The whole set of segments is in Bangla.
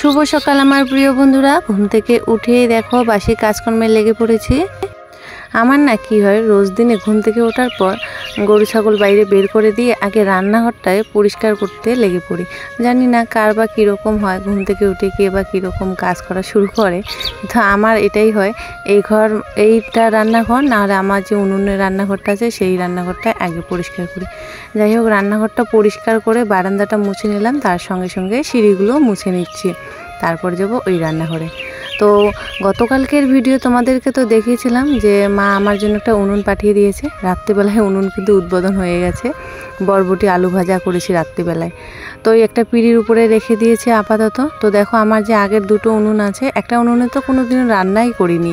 শুভ সকাল আমার প্রিয় বন্ধুরা। ঘুম থেকে উঠে দেখো বাসি কাজকর্মে লেগে পড়েছি। আমার না কি হয়, রোজ দিনে ঘুম থেকে ওঠার পর গরু ছাগল বাইরে বের করে দিয়ে আগে রান্নাঘরটায় পরিষ্কার করতে লেগে পড়ি। জানি না কার বা কীরকম হয়, ঘুম থেকে উঠে কে বা কীরকম কাজ করা শুরু করে, তো আমার এটাই হয়। এইটা রান্নাঘর, নাহলে আমার যে উনুনের রান্নাঘরটা আছে সেই রান্নাঘরটা আগে পরিষ্কার করি। যাই হোক, রান্নাঘরটা পরিষ্কার করে বারান্দাটা মুছে নিলাম, তার সঙ্গে সঙ্গে সিঁড়িগুলো মুছে নিচ্ছি। তারপর যাবো ওই রান্নাঘরে। তো গতকালকের ভিডিও তোমাদেরকে তো দেখিয়েছিলাম যে মা আমার জন্য একটা উনুন পাঠিয়ে দিয়েছে। রাত্রিবেলায় উনুন কিন্তু উদ্বোধন হয়ে গেছে। বরবটি আলু ভাজা করেছি রাত্রিবেলায়, তো একটা পিঁড়ির উপরে রেখে দিয়েছে আপাতত। তো দেখো, আমার যে আগের দুটো উনুন আছে, একটা উনুনে তো কোনো দিন রান্নাই করিনি,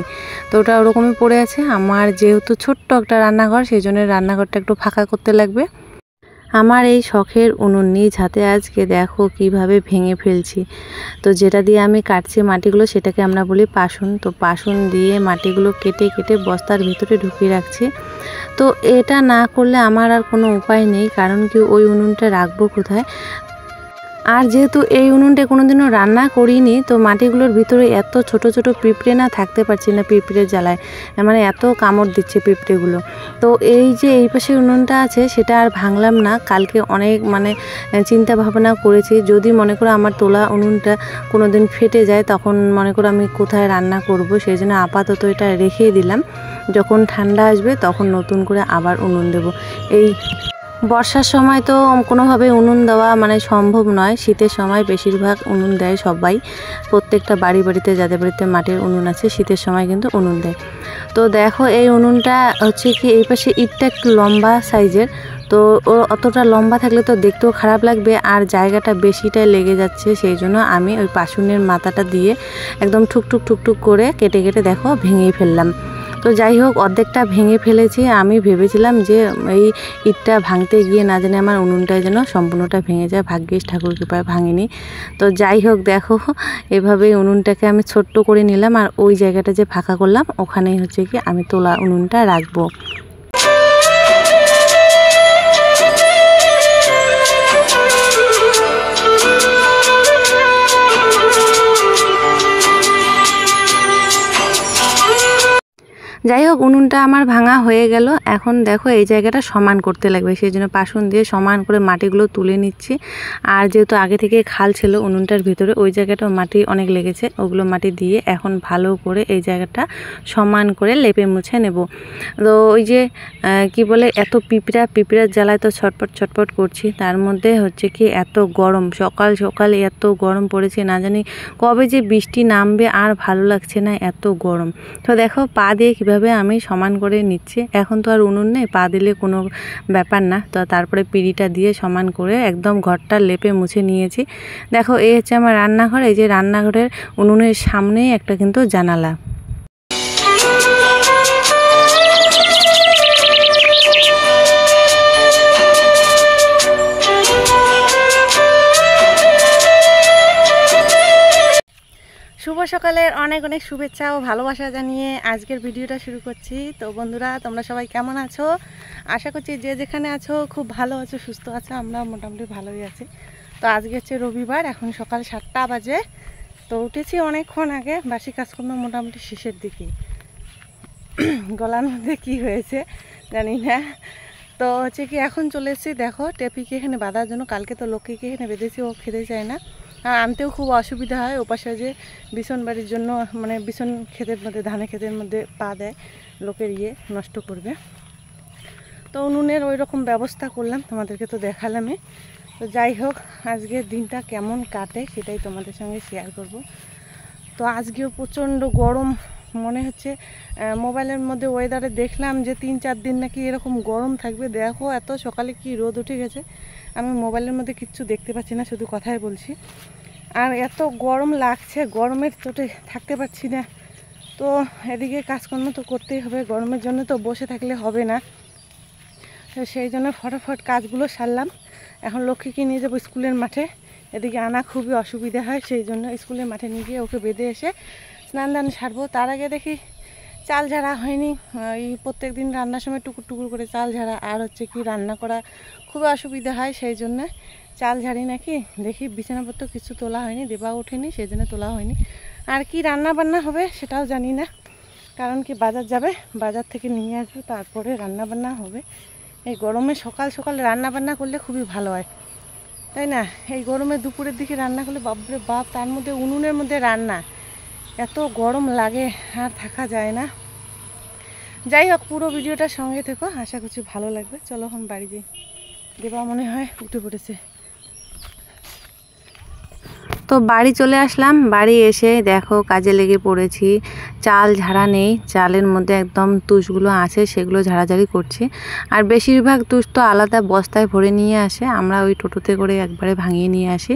তো ওটা ওরকমই পড়ে আছে। আমার যেহেতু ছোট্ট একটা রান্নাঘর, সেই জন্য রান্নাঘরটা একটু ফাঁকা করতে লাগবে। আমার এই শখের উনুন নিজ হাতে আজকে দেখো কিভাবে ভেঙে ফেলছি। তো যেটা দিয়ে আমি কাটছি মাটিগুলো, সেটাকে আমরা বলি পাশুন। তো পাশুন দিয়ে মাটিগুলো কেটে কেটে বস্তার ভিতরে ঢুকিয়ে রাখছি। তো এটা না করলে আমার আর কোনো উপায় নেই, কারণ কি ওই উনুনটা রাখবো কোথায়। আর যেহেতু এই উনুনটা কোনোদিনও রান্না করিনি, তো মাটিগুলোর ভিতরে এত ছোট ছোট পিঁপড়ে না, থাকতে পারছি না পিঁপড়ের জ্বালায়, মানে এত কামড় দিচ্ছে পিঁপড়েগুলো। তো এই যে এই পাশে উনুনটা আছে, সেটা আর ভাঙলাম না। কালকে অনেক চিন্তা ভাবনা করেছি, যদি মনে করো আমার তোলা উনুনটা কোনো দিন ফেটে যায়, তখন মনে করো আমি কোথায় রান্না করব। সেই জন্য আপাতত এটা রেখেই দিলাম। যখন ঠান্ডা আসবে তখন নতুন করে আবার উনুন দেব। এই বর্ষার সময় তো কোনোভাবে উনুন দেওয়া সম্ভব নয়। শীতের সময় বেশিরভাগ উনুন দেয় সবাই, প্রত্যেকটা বাড়িতে যাদের বাড়িতে মাটির উনুন আছে, শীতের সময় কিন্তু উনুন দেয়। তো দেখো, এই উনুনটা হচ্ছে কি, এই পাশে ইটটা একটু লম্বা সাইজের, তো ও অতটা লম্বা থাকলে তো দেখতেও খারাপ লাগবে, আর জায়গাটা বেশিটাই লেগে যাচ্ছে। সেই জন্য আমি ওই পাশুনের মাথাটা দিয়ে একদম ঠুকঠুক করে কেটে কেটে দেখো ভেঙেই ফেললাম। তো যাই হোক, অর্ধেকটা ভেঙে ফেলেছি। আমি ভেবেছিলাম যে এই ইটটা ভাঙতে গিয়ে না জানি আমার উনুনটা যেন সম্পূর্ণটা ভেঙে যায়, ভাগ্যিস ঠাকুর কৃপায় ভাঙেনি। তো যাই হোক, দেখো এভাবেই উনুনটাকে আমি ছোট্ট করে নিলাম, আর ওই জায়গাটা যে ফাঁকা করলাম, ওখানেই হচ্ছে কি আমি তোলা উনুনটা রাখবো। যাই হোক, উনুনটা আমার ভাঙা হয়ে গেল। এখন দেখো এই জায়গাটা সমান করতে লাগবে, সেই জন্য পাশুন দিয়ে সমান করে মাটিগুলো তুলে নিচ্ছি। আর যেহেতু আগে থেকে খাল ছিল উনুনটার ভিতরে, ওই জায়গাটাও মাটি অনেক লেগেছে, ওগুলো মাটি দিয়ে এখন ভালো করে এই জায়গাটা সমান করে লেপে মুছে নেব। তো ওই যে কি বলে, এত পিঁপড়ার জ্বালায় তো ছটপট করছি। তার মধ্যে হচ্ছে কি এত গরম, সকাল সকাল এত গরম পড়েছে, না জানি কবে যে বৃষ্টি নামবে, আর ভালো লাগছে না, এত গরম। তো দেখো, পা দিয়ে কীভাবে আমি সমান করে নিচ্ছি। এখন তো আর উনুন নেই, পা দিলে কোনো ব্যাপার না। তো তারপরে পিঁড়িটা দিয়ে সমান করে একদম ঘরটা লেপে মুছে নিয়েছি। দেখো, এই হচ্ছে আমার রান্নাঘর। এই যে রান্নাঘরের উনুনের সামনেই একটা কিন্তু জানালা। শুভ সকালের অনেক অনেক শুভেচ্ছা ও ভালোবাসা জানিয়ে আজকের ভিডিওটা শুরু করছি। তো বন্ধুরা, তোমরা সবাই কেমন আছো? আশা করছি যে যেখানে আছো খুব ভালো আছো, সুস্থ আছো। আমরা মোটামুটি ভালোই আছি। তো আজকে হচ্ছে রবিবার, এখন সকাল 7টা বাজে। তো উঠেছি অনেকক্ষণ আগে, বাসি কাজকর্ম মোটামুটি শেষের দিকে। গলার মধ্যে কি হয়েছে জানি না। তো হচ্ছে কি, এখন চলে এসেছি দেখো টেপিকে এখানে বাঁধার জন্য। কালকে তো লক্ষ্মীকে এখানে বেঁধেছি, ও খেতে চায় না, আর আনতেও খুব অসুবিধা হয়। ওপাশে যে বিছন বাড়ির জন্য, বিছন ক্ষেতের মধ্যে, ধানের ক্ষেতের মধ্যে পা দেয়, লোকের নষ্ট করবে। তো উনুনের ওই রকম ব্যবস্থা করলাম, তোমাদেরকে তো দেখালামই। তো যাই হোক, আজকের দিনটা কেমন কাটে সেটাই তোমাদের সঙ্গে শেয়ার করব। তো আজকেও প্রচণ্ড গরম মনে হচ্ছে। মোবাইলের মধ্যে ওয়েদারে দেখলাম যে 3-4 দিন নাকি এরকম গরম থাকবে। দেখো, এত সকালে কি রোদ উঠে গেছে, আমি মোবাইলের মধ্যে কিচ্ছু দেখতে পাচ্ছি না, শুধু কথাই বলছি। আর এত গরম লাগছে, গরমের চোটে থাকতে পারছি না। তো এদিকে কাজকর্ম তো করতেই হবে, গরমের জন্য তো বসে থাকলে হবে না। তো সেই জন্য ফটাফট কাজগুলো সারলাম। এখন লক্ষ্মীকে নিয়ে যাবো স্কুলের মাঠে, এদিকে আনা খুবই অসুবিধা হয়। সেই জন্য স্কুলের মাঠে নিয়ে গিয়ে ওকে বেঁধে এসে স্নান দান সারবো। তার আগে দেখি চাল ঝাড়া হয়নি। এই প্রত্যেক দিন রান্নার সময় টুকুর টুকুর করে চাল ঝাড়া, আর হচ্ছে কি রান্না করা খুবই অসুবিধা হয়, সেই জন্য চাল ঝাড়ি নাকি, দেখি বিছানাপত্র কিছু তোলা হয়নি, দেবা ওঠেনি সেই জন্য তোলা হয়নি। আর কি রান্না বান্না হবে সেটাও জানি না, কারণ কি বাজার যাবে, বাজার থেকে নিয়ে আসবে তারপরে রান্না বান্না হবে। এই গরমে সকাল সকাল রান্না বান্না করলে খুবই ভালো হয়, তাই না? এই গরমে দুপুরের দিকে রান্না করলে বাপরে বাপ, তার মধ্যে উনুনের মধ্যে রান্না, এত গরম লাগে আর থাকা যায় না। যাই হোক, পুরো ভিডিওটার সঙ্গে থেকো, আশা করছি ভালো লাগবে। চলো এখন বাড়ি যাই, দেবা মনে হয় উঠে পড়েছে। তো বাড়ি চলে আসলাম, বাড়ি এসে দেখো কাজে লেগে পড়েছি। চাল ঝাড়া নেই, চালের মধ্যে একদম তুষগুলো আছে সেগুলো ঝাড়াঝাড়ি করছি। আর বেশিরভাগ তুষ তো আলাদা বস্তায় ভরে নিয়ে আসে, আমরা ওই টোটোতে করে একবারে ভাঙিয়ে নিয়ে আসি।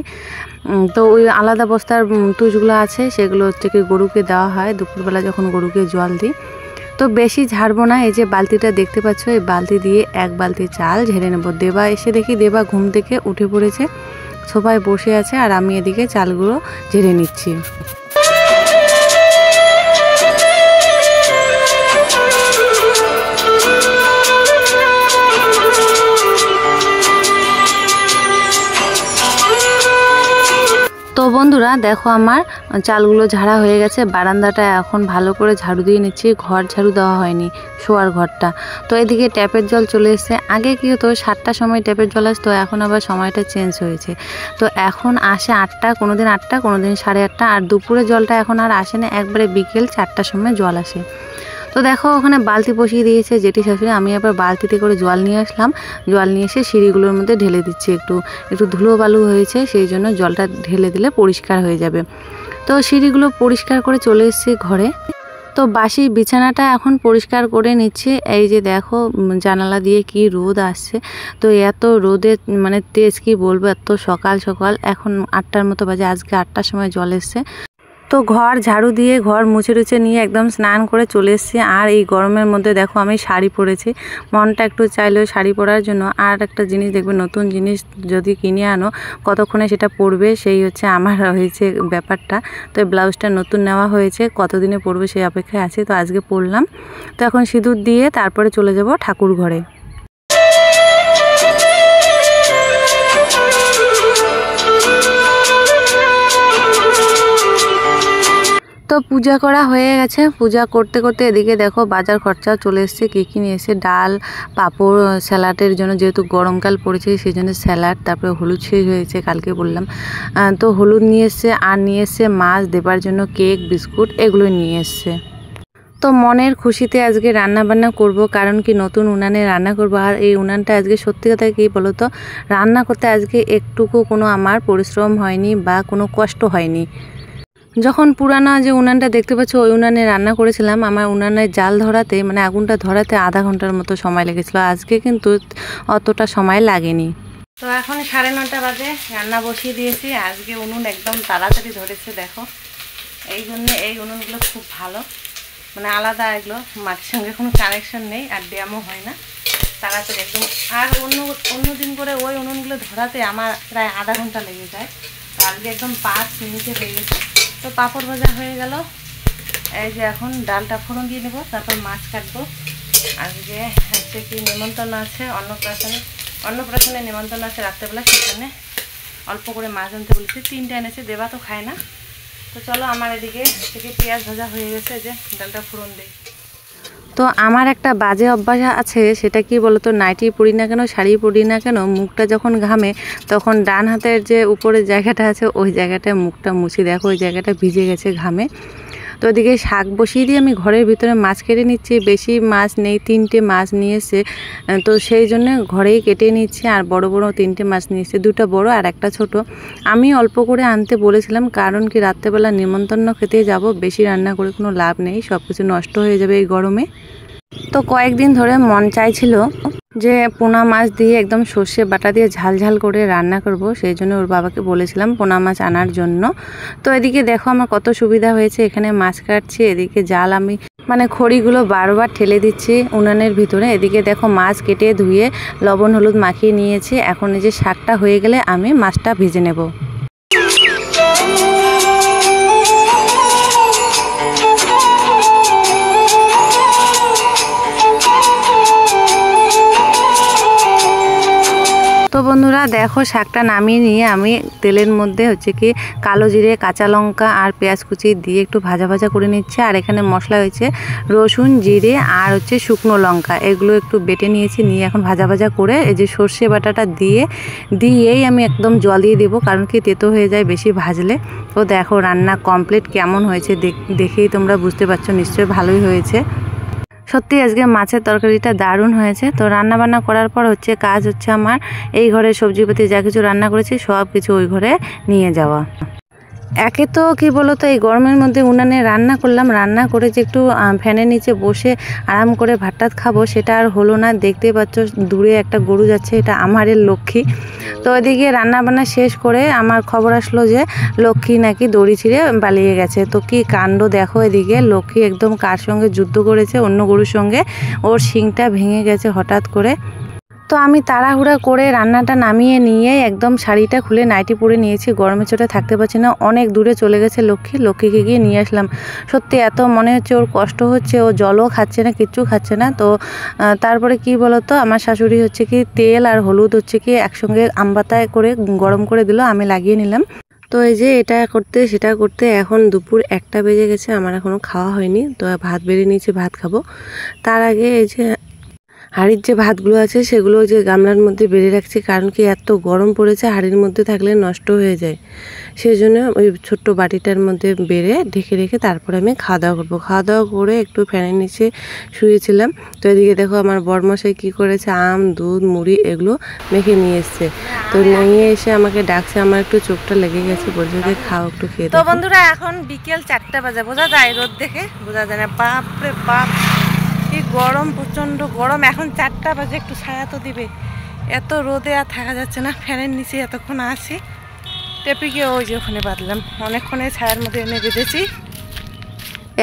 তো ওই আলাদা বস্তার তুষগুলো আছে সেগুলো হচ্ছে কি গরুকে দেওয়া হয় দুপুরবেলা যখন গরুকে জল দিই। তো বেশি ঝাড়বো না, এই যে বালতিটা দেখতে পাচ্ছ, এই বালতি দিয়ে এক বালতি চাল ঝেড়ে নেবো। দেবা এসে দেখি দেবা ঘুম থেকে উঠে পড়েছে, সবাই বসে আছে আর আমি এদিকে চালগুলো ঝেড়ে নিচ্ছি। তো বন্ধুরা দেখো আমার চালগুলো ঝাড়া হয়ে গেছে, বারান্দাটা এখন ভালো করে ঝাড়ু দিয়ে নিচ্ছি, ঘর ঝাড়ু দেওয়া হয়নি, শোয়ার ঘরটা। তো এদিকে ট্যাপের জল চলে এসছে, আগে কি হতো 7টার সময় ট্যাপের জল আসতো, এখন আবার সময়টা চেঞ্জ হয়েছে। তো এখন আসে 8টা, কোনোদিন 8টা, কোনোদিন 8:30, আর দুপুরে জলটা এখন আর আসে না, একবারে বিকেল 4টার সময় জল আসে। তো দেখো ওখানে বালতি বসিয়ে দিয়েছে জেঠি শাশুড়ি, আমি আবার বালতিতে করে জল নিয়ে আসলাম, জল নিয়ে এসে সিঁড়িগুলোর মধ্যে ঢেলে দিচ্ছি। একটু ধুলো বালু হয়েছে সেই জন্য জলটা ঢেলে দিলে পরিষ্কার হয়ে যাবে। তো সিঁড়িগুলো পরিষ্কার করে চলে এসেছি ঘরে। তো বাসি বিছানাটা এখন পরিষ্কার করে নিচ্ছি। এই যে দেখো জানালা দিয়ে কি রোদ আসছে, তো এত রোদে মানে তেজ কি বলবো, এত সকাল সকাল, এখন 8টার মতো বাজে, আজকে 8টার সময় জল এসছে। তো ঘর ঝাড়ু দিয়ে ঘর মুছে টুছে নিয়ে একদম স্নান করে চলে এসেছি। আর এই গরমের মধ্যে দেখো আমি শাড়ি পরেছি, মনটা একটু চাইলেও শাড়ি পরার জন্য। আর একটা জিনিস দেখবে, নতুন জিনিস যদি কিনে আনো কতক্ষণে সেটা পরবে, সেই হচ্ছে আমার হয়েছে ব্যাপারটা। তো এই ব্লাউজটা নতুন নেওয়া হয়েছে, কতদিনে পরবে সেই অপেক্ষায় আছি। তো আজকে পরলাম। তো এখন সিঁদুর দিয়ে তারপরে চলে যাব ঠাকুর ঘরে। তো পূজা করা হয়ে গেছে, পূজা করতে করতে এদিকে দেখো বাজার খরচা চলে এসছে। কী নিয়ে এসে, ডাল, পাঁপড়, স্যালাডের জন্য, যেহেতু গরমকাল পড়েছে সেই জন্য স্যালাড, তারপরে হলুদ শেষ হয়েছে কালকে বললাম, তো হলুদ নিয়ে এসছে। আর নিয়ে এসছে মাছ দেবার জন্য, কেক, বিস্কুট এগুলো নিয়ে এসছে। তো মনের খুশিতে আজকে রান্না বান্না করব, কারণ কি নতুন উনানে রান্না করব। আর এই উনানটা আজকে সত্যি কথা কী বলো তো, রান্না করতে আজকে একটুকু কোনো আমার পরিশ্রম হয়নি বা কোনো কষ্ট হয়নি। যখন পুরানা যে উনানটা দেখতে পাচ্ছ ওই উনানে রান্না করেছিলাম, আমার উনানের জাল ধরাতে মানে আগুনটা ধরাতে আধা ঘন্টার মতো সময় লেগেছিলো, আজকে কিন্তু অতটা সময় লাগেনি। তো এখন 9:30 বাজে, রান্না বসিয়ে দিয়েছি। আজকে উনুন একদম তাড়াতাড়ি ধরেছে দেখো, এই জন্য এই উনুনগুলো খুব ভালো, মানে আলাদা, এগুলো মাটির সঙ্গে কোনো কানেকশন নেই আর ড্যামও হয় না, তাড়াতাড়ি একদম। আর অন্য দিন করে ওই উনুনগুলো ধরাতে আমার প্রায় আধা ঘন্টা লেগে যায়, আজকে একদম 5 মিনিটে হয়ে গেছে। তো পাঁপড় ভাজা হয়ে গেল, এই যে এখন ডালটা ফোড়ন দিয়ে নেবো, তারপর মাছ কাটবো। আজকে হচ্ছে কি নিমন্ত্রণ আছে, অন্নপ্রাশনে নিমন্ত্রণ আছে রাত্রেবেলা, সেই জন্যে অল্প করে মাছ আনতে বলেছি, 3টা এনেছে, দেবা তো খায় না। তো চলো, আমার এদিকে থেকে পেঁয়াজ ভাজা হয়ে গেছে, যে ডালটা ফোড়ন দিই। তো আমার একটা বাজে অভ্যাস আছে, সেটা কি বলতো, নাইটি পরি না কেন, শাড়ি পরি না কেন, মুখটা যখন ঘামে তখন ডান হাতের যে উপরের জায়গাটা আছে ওই জায়গাটায় মুখটা মুছি, দেখো ওই জায়গাটা ভিজে গেছে ঘামে। তো ওদিকে শাক বসিয়ে দিয়ে আমি ঘরের ভিতরে মাছ কেটে নিচ্ছি, বেশি মাছ নেই, 3টে মাছ নিয়েছে, তো সেই জন্য ঘরেই কেটে নিচ্ছি। আর বড় বড় 3টে মাছ নিয়েছে, 2টা বড় আর একটা ছোট। আমি অল্প করে আনতে বলেছিলাম, কারণ কি রাত্রেবেলা নিমন্ত্রণ খেতে যাব, বেশি রান্না করে কোনো লাভ নেই, সব কিছু নষ্ট হয়ে যাবে এই গরমে। তো কয়েকদিন ধরে মন চাইছিল যে পোনা মাছ দিয়ে একদম সর্ষে বাটা দিয়ে ঝাল ঝাল করে রান্না করব, সেই জন্য ওর বাবাকে বলেছিলাম পোনা মাছ আনার জন্য। তো এদিকে দেখো আমার কত সুবিধা হয়েছে, এখানে মাছ কাটছি, এদিকে জাল আমি মানে খড়িগুলো বারবার ঠেলে দিচ্ছি উনানের ভিতরে। এদিকে দেখো মাছ কেটে ধুয়ে লবণ হলুদ মাখিয়ে নিয়েছি, এখন এই যে শাকটা হয়ে গেলে আমি মাছটা ভেজে নেব। তো তো বন্ধুরা দেখো শাকটা নামিয়ে নিয়ে আমি তেলের মধ্যে হচ্ছে কি কালো জিরে, কাঁচা লঙ্কা আর পেঁয়াজ কুচি দিয়ে একটু ভাজা ভাজা করে নিচ্ছে। আর এখানে মশলা হয়েছে রসুন, জিরে আর হচ্ছে শুকনো লঙ্কা, এগুলো একটু বেটে নিয়েছি। নিয়ে এখন ভাজা ভাজা করে এই যে সর্ষে বাটাটা দিয়েই আমি একদম জল দিয়ে দেবো, কারণ কি তেতো হয়ে যায় বেশি ভাজলে। তো দেখো রান্না কমপ্লিট কেমন হয়েছে দেখেই তোমরা বুঝতে পারছো, নিশ্চয়ই ভালোই হয়েছে। সত্যি আজকে মাছের তরকারিটা দারুণ হয়েছে। তো রান্না বান্না করার পর কাজ হচ্ছে আমার এই ঘরে সবজিপাতি যা কিছু রান্না করেছি সব কিছু ওই ঘরে নিয়ে যাওয়া। একে তো কি বলতো, এই গরমের মধ্যে উনানে রান্না করলাম, রান্না করে যে একটু ফ্যানের নিচে বসে আরাম করে ভাত টাত খাবো সেটা আর হলো না। দেখতেই পাচ্ছ দূরে একটা গরু যাচ্ছে, এটা আমারের লক্ষ্মী। তো ওইদিকে রান্না বান্না শেষ করে আমার খবর আসলো যে লক্ষ্মী নাকি দড়ি ছিঁড়ে পালিয়ে গেছে। তো কি কাণ্ড দেখো, এদিকে লক্ষ্মী একদম কার সঙ্গে যুদ্ধ করেছে, অন্য গরুর সঙ্গে, ওর শিংটা ভেঙে গেছে হঠাৎ করে। তো আমি তাড়াহুড়া করে রান্নাটা নামিয়ে নিয়ে একদম শাড়িটা খুলে নাইটি পরে নিয়েছি, গরমে চোটে থাকতে পারছি না। অনেক দূরে চলে গেছে লক্ষ্মীকে গিয়ে নিয়ে আসলাম। সত্যি এত মনে হচ্ছে ওর কষ্ট হচ্ছে, ও জলও খাচ্ছে না, কিচ্ছু খাচ্ছে না। তো তারপরে কি বলতো, আমার শাশুড়ি হচ্ছে কি তেল আর হলুদ হচ্ছে কি একসঙ্গে আমবাতায় করে গরম করে দিল, আমি লাগিয়ে নিলাম। তো এই যে এটা করতে সেটা করতে এখন দুপুর 1টা বেজে গেছে, আমার এখনও খাওয়া হয়নি। তো ভাত বেড়ে নিয়েছি, ভাত খাবো। তার আগে এই যে হাঁড়ির যে ভাতগুলো আছে সেগুলো যে গামলার মধ্যে বেড়ে রাখছি, কারণ কি এত গরম পড়েছে, হাঁড়ির মধ্যে থাকলে নষ্ট হয়ে যায়। সেই জন্য ওই ছোট্ট বাটিটার মধ্যে বেড়ে ঢেকে রেখে তারপরে আমি খাওয়া দাওয়া করবো। খাওয়া দাওয়া করে একটু ফ্যানের নিচে শুয়েছিলাম। তো এদিকে দেখো আমার বরমশাই কি করেছে, আম, দুধ, মুড়ি এগুলো মেখে নিয়ে এসছে। তো নিয়ে এসে আমাকে ডাকছে, আমার একটু চোখটা লেগে গেছে, বলছে যে খাও একটু খেয়ে। তো বন্ধুরা এখন বিকেল 4টা বাজে, বোঝা যায় রোদ দেখে, বোঝা যায় না। বাপরে বাপ কি গরম, প্রচণ্ড গরম। এখন 4টা বাজে, একটু ছায়া তো দিবে, এত রোদে আর থাকা যাচ্ছে না। ফ্যানের নিচে এতক্ষণ আসি, টেপিকে ওই যে ওখানে বাঁধলাম, অনেকক্ষণে ছায়ার মধ্যে এনে বেঁধেছি।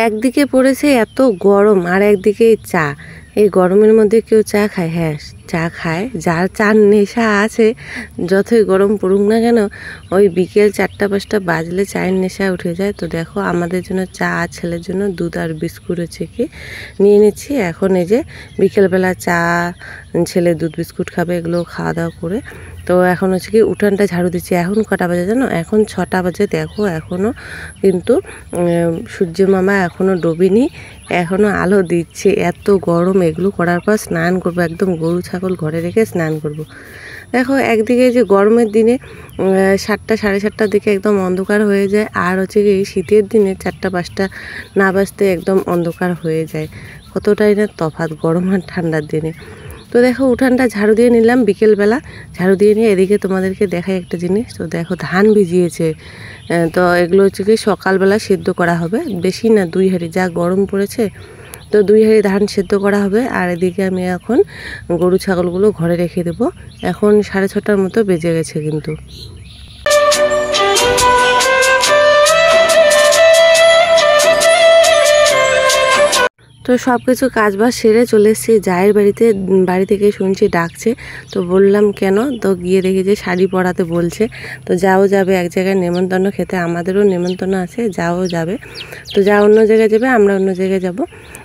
একদিকে পড়েছে এত গরম আর একদিকে চা। এই গরমের মধ্যে কেউ চা খায়? হ্যাঁ চা খায়, যার চার নেশা আছে, যতই গরম পড়ুক না কেন, ওই বিকেল 4টা-5টা বাজলে চায়ের নেশা উঠে যায়। তো দেখো আমাদের জন্য চা, ছেলের জন্য দুধ আর বিস্কুট হচ্ছে কি নিয়ে নিচ্ছি। এখন এই যে বিকেলবেলা চা, ছেলে দুধ বিস্কুট খাবে, এগুলো খাওয়া দাওয়া করে তো এখন হচ্ছে কি উঠানটা ঝাড়ু দিচ্ছি। এখন কটা বাজে জানো? এখন 6টা বাজে। দেখো এখনও কিন্তু সূর্য মামা এখনও ডোবেনি, এখনও আলো দিচ্ছে। এত গরম, এগুলো করার পর স্নান করবো, একদম গরু ছাগল ঘরে রেখে স্নান করব। দেখো একদিকে যে গরমের দিনে 7টা 7:30টার দিকে একদম অন্ধকার হয়ে যায়, আর হচ্ছে কি শীতের দিনে 4টা-5টা না বাজতে একদম অন্ধকার হয়ে যায়। কতটাই না তফাৎ গরম আর ঠান্ডার দিনে। তো দেখো উঠানটা ঝাড়ু দিয়ে নিলাম বিকেলবেলা, ঝাড়ু দিয়ে নিয়ে এদিকে তোমাদেরকে দেখাই একটা জিনিস। তো দেখো ধান ভিজিয়েছে, তো এগুলো হচ্ছে কি সকালবেলা সেদ্ধ করা হবে, বেশি না 2 হাঁড়ি, যা গরম পড়েছে। তো 2 হাঁড়ি ধান সেদ্ধ করা হবে। আর এদিকে আমি এখন গরু ছাগলগুলো ঘরে রেখে দেবো। এখন 6:30টার মতো বেজে গেছে কিন্তু। তো সব কিছু কাজবাজ সেরে চলে এসেছি জায়ের বাড়িতে। বাড়ি থেকে শুনছি ডাকছে, তো বললাম কেন? তো গিয়ে দেখি যে শাড়ি পরাতে বলছে। তো যাও যাবে এক জায়গায় নেমন্তন্ন খেতে, আমাদেরও নেমন্তন্ন আছে, যাও যাবে। তো যা অন্য জায়গায় যাবে, আমরা অন্য জায়গায় যাব।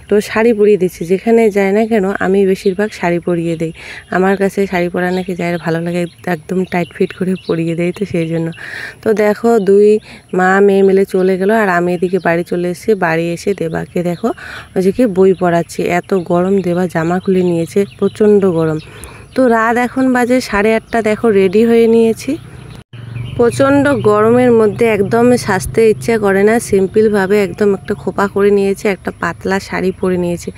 তো শাড়ি পরিয়ে দিচ্ছি, যেখানে যায় না কেন আমি বেশিরভাগ শাড়ি পরিয়ে দিই। আমার কাছে শাড়ি পরা নাকি জায়ের ভালো লাগে, একদম টাইট ফিট করে পরিয়ে দেয়, তো সেই জন্য। তো দেখো 2 মা মেয়ে মিলে চলে গেল, আর আমি এদিকে বাড়ি চলে এসেছি। বাড়ি এসে দেবাকে দেখো ওই যে কি বই পড়াচ্ছি। এত গরম, দেবা জামা খুলে নিয়েছে, প্রচণ্ড গরম। তো রাত এখন বাজে 8:30, দেখো রেডি হয়ে নিয়েছি। প্রচণ্ড গরমের মধ্যে একদম সাজতে ইচ্ছা করে না, সিম্পলভাবে একদম একটা খোপা করে নিয়েছে, একটা পাতলা শাড়ি পরে নিয়েছে।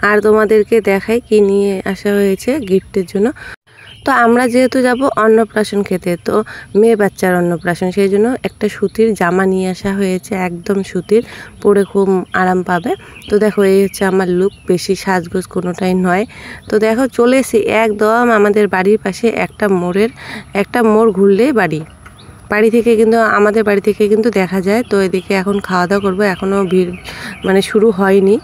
আর তোমাদেরকে দেখাই কি নিয়ে আসা হয়েছে গিফটের জন্য। তো আমরা যেহেতু যাব অন্নপ্রাশন খেতে, তো মেয়ে বাচ্চার অন্নপ্রাশন, সেই জন্য একটা সুতির জামা নিয়ে আসা হয়েছে, একদম সুতির, পরে খুব আরাম পাবে। তো দেখো এই হচ্ছে আমার লুক, বেশি সাজগোজ কোনোটাই নয়। তো দেখো চলে এসে একদম আমাদের বাড়ির পাশে একটা মোড় ঘুরলেই বাড়ি থেকে কিন্তু, আমাদের বাড়ি থেকে কিন্তু দেখা যায়। তো এদিকে এখন খাওয়া দাওয়া করবো, এখনও ভিড় মানে শুরু হয়নি।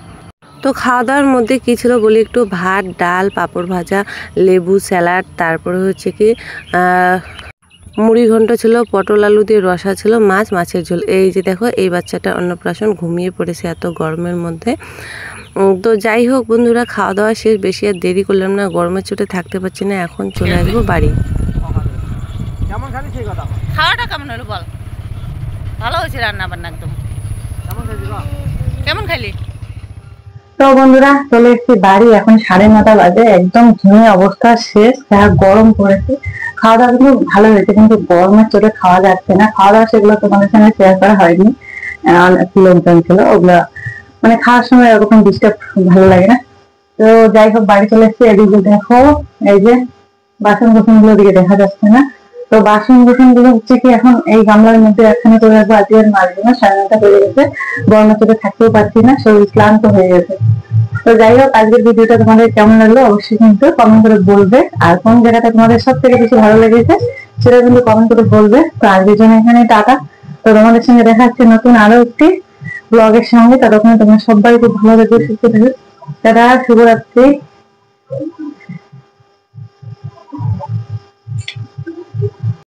তো খাওয়া দাওয়ার মধ্যে কী ছিল বলি, একটু ভাত, ডাল, পাঁপড় ভাজা, লেবু, স্যালাড, তারপরে হচ্ছে কি মুড়ি ঘন্ট ছিল, পটল আলু দিয়ে রসা ছিল, মাছের ঝোল। এই যে দেখো এই বাচ্চাটা অন্নপ্রাশন ঘুমিয়ে পড়েছে এত গরমের মধ্যে। তো যাই হোক বন্ধুরা, খাওয়া দাওয়া শেষ, বেশি আর দেরি করলাম না, গরমের চোটে থাকতে পারছি না, এখন চলে আসবো বাড়ি। কেমন খালি সেই কথা খাওয়াটা কেমন হলো বল? ভালো হয়েছে রান্না বান্না একদম। কেমন খাইছি গো? কেমন খাইলি? তো বন্ধুরা চলে এসেছি বাড়ি, এখন 9:30 বাজে, একদম ঘুমে অবস্থা শেষ, যা গরম পড়েছে। খাওয়া দাওয়া কিন্তু ভালো হয়েছে, কিন্তু গরমের চোটে খাওয়া যাচ্ছে না। খাওয়া দাওয়া সেগুলো তোমাদের সঙ্গে শেয়ার করা হয়নি, অনেক লোকজন ছিল, ওগুলা মানে খাওয়ার সময় ওরকম ডিস্টার্ব ভালো লাগে না। তো যাই হোক বাড়ি চলে এসেছি। এদিকে দেখো, এই যে বাসন কোসন গুলো দিকে দেখা যাচ্ছে না। তো বাসন কোসন গুলো হচ্ছে কি এখন এই গামলার মধ্যে একখানে করে রাখবো, আজকে আর মারবো না, 9:30 হয়ে গেছে, গরমের চোটে থাকতেও পারছি না, শরীর ক্লান্ত হয়ে গেছে। তো যাই হোক আজকের ভিডিওটা তোমাদের কেমন লাগলো অবশ্যই কিন্তু কমেন্ট করে বলবে, আর কোন জায়গাটা তোমাদের সব থেকে বেশি ভালো লেগেছে সেটা কিন্তু কমেন্ট করে বলবে। তো আজকের জন্য এখানে টাটা। তো তোমাদের সঙ্গে দেখা হচ্ছে নতুন আরো একটি ব্লগের সঙ্গে। ততক্ষণে তোমরা সবাই খুব ভালো থাকবে, সুস্থ থাকবে। টাটা, শুভরাত্রি।